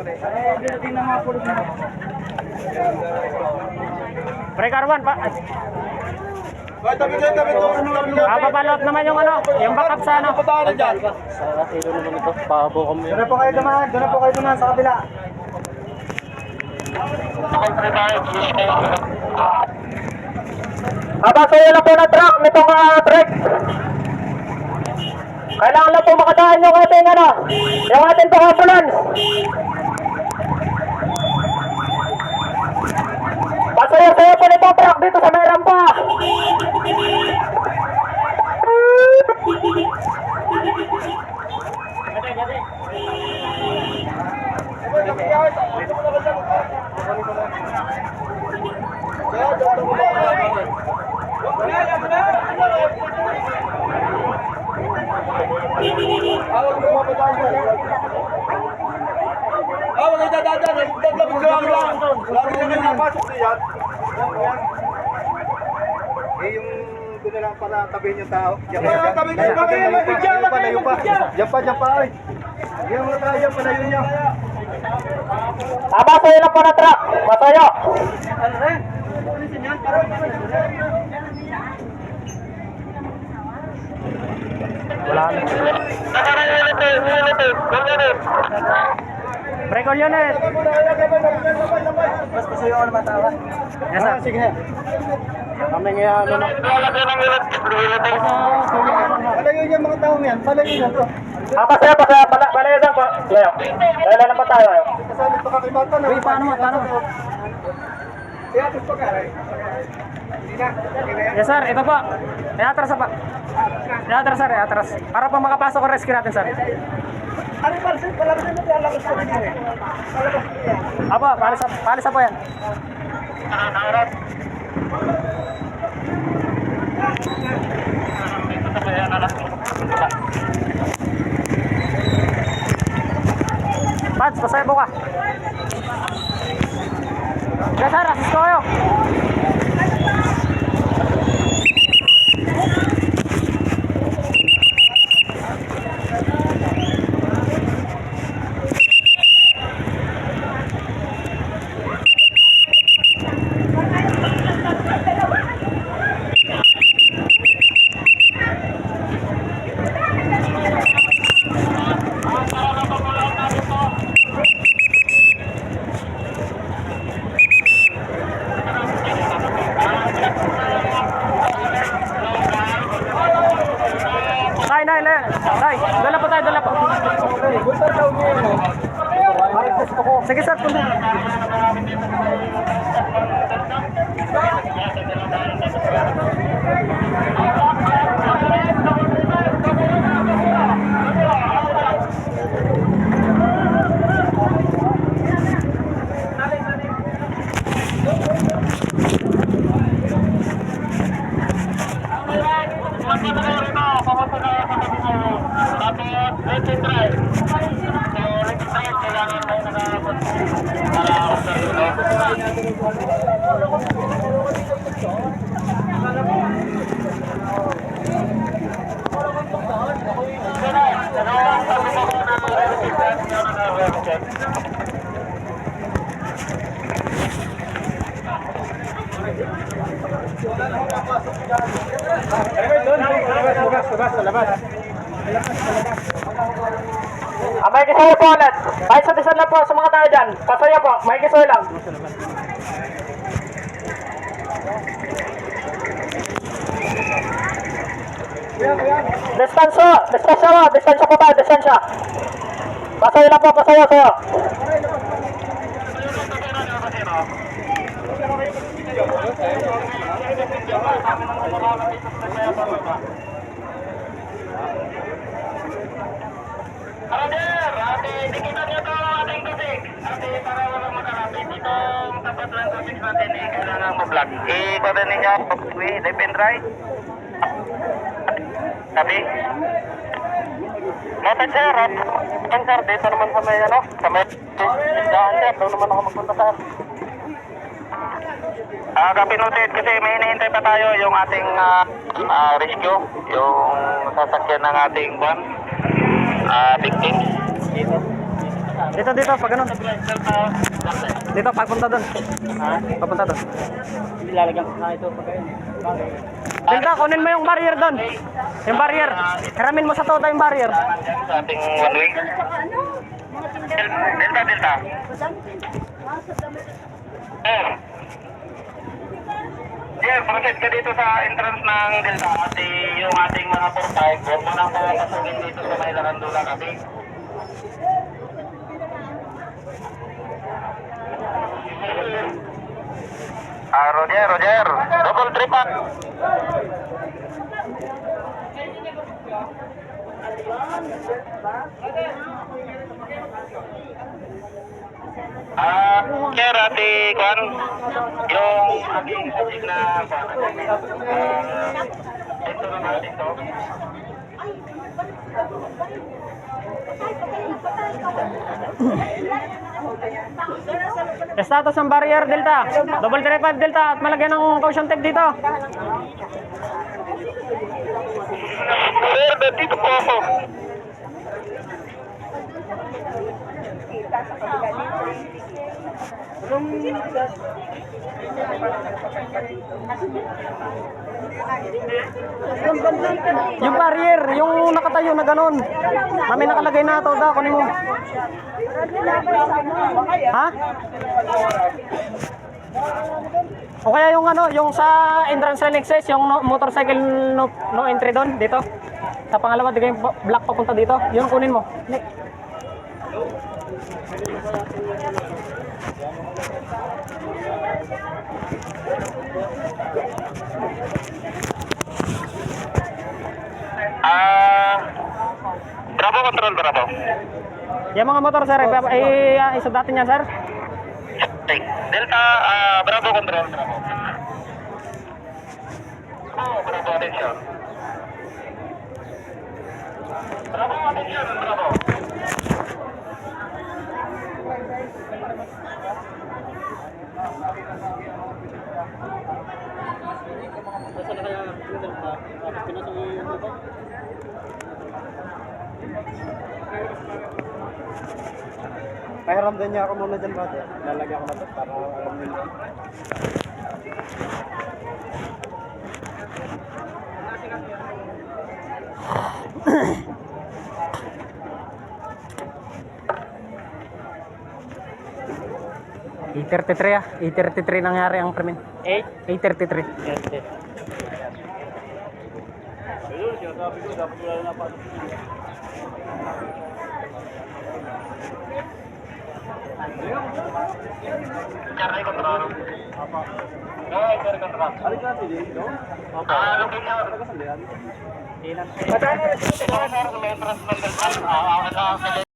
Din na mga pulot na. Pre Carwan pa. Tabi to. Papabalot naman yung ano, yung backup sa ano. Sa tilo naman ito, pabo kami. Doon na po kayo dumaan sa kabila. Abasayo lang po na truck nitong truck. Kailangan lang po makadaan yung ating ano, yung ating ambulance. Pasayo-sayo po nitong truck dito sa Meron pa. Yung doon na lang para tabihin yung tao. Layo pa. Diyan pa. Ay. Diyan mo tayo, palayo niyo. Abasayo lang po na truck. Pasayo. Wala na. Break all unit. Mas pasayo ako naman tawa. Yes sir. Sige. Kami nga ano na. Palayo niya mga tao yan. Palayo niya to. Pasayo. Balayo lang po. Layo. Layo lang pa tayo. Kasali pa kakibata na. Uy, paano? Iatras pa ka. Yes sir, ito po. Iatras pa. Iatras sir, iatras. Para po makapasok ang rescue natin sir. Ano ba? Palabas mo tayo lang sa video eh. Apo, palisa po yan. Pads, pasaya po ka. Yes sir, assist ko kayo. Nay, dala po. Sige sir, punta. May kisoy po ulit. Kahit sa disan lang po sa mga tao dyan. Pasaya po, may kisoy lang. Distansya po tayo, distansya. Pasaya lang po, pasaya. Dikitan nyo ito ang ating tubig. Para walang makalapit. Itong tapat lang tubig natin kailangan ma-block. Ikutin ninyo, left and right. Sabi? Noted sir, sir, dito naman sa may sa may tindahan sir, doon naman ako magpunta sir. Copy noted kasi may hinihintay pa tayo yung ating rescue, yung sasakyan ng ating victim. Dito, pag ganun. Dito, pagpunta doon. Ha? Papunta doon. Hindi lalagyan ko na ito pag ayun. Delta, kunin mo yung barrier doon. Yung barrier. Hiramin mo sa todo yung barrier. Sa ating one way. Delta. Proceed ka dito sa entrance ng Delta at yung ating mga 4-5, huwag mo nang papasugin dito sa may Larandula kasi. Roger. Double tripan. Sir, ati, Kwan, yung aking subject na ito na natin to. Status ng barrier, Delta. Double 35 Delta at malagyan ng caution tape dito. Sir, dito po ako. Yung barrier, yung nakatayo na ganun. Kami nakalagay na ito, kunin mo. Ha? O kaya yung ano, yung sa entrance lane access, yung motorcycle no entry doon, dito. Sa pangalawa, di yung black papunta dito. Yun kunin mo. Bravo, control, Bravo. Yung mga motor, sir, isa dati niyan, sir. Delta, Bravo, control, Bravo. Bravo, attention. Bravo, attention, Bravo. Saan na kaya pinasok yung lupa? Pahiramdan niya ako muna dyan, brother. Lalagyan ko na ito para alam nila. E33 nangyari ang krimen. 8:33. Yes. Carry control. Carry control. Alik natin dito. Location.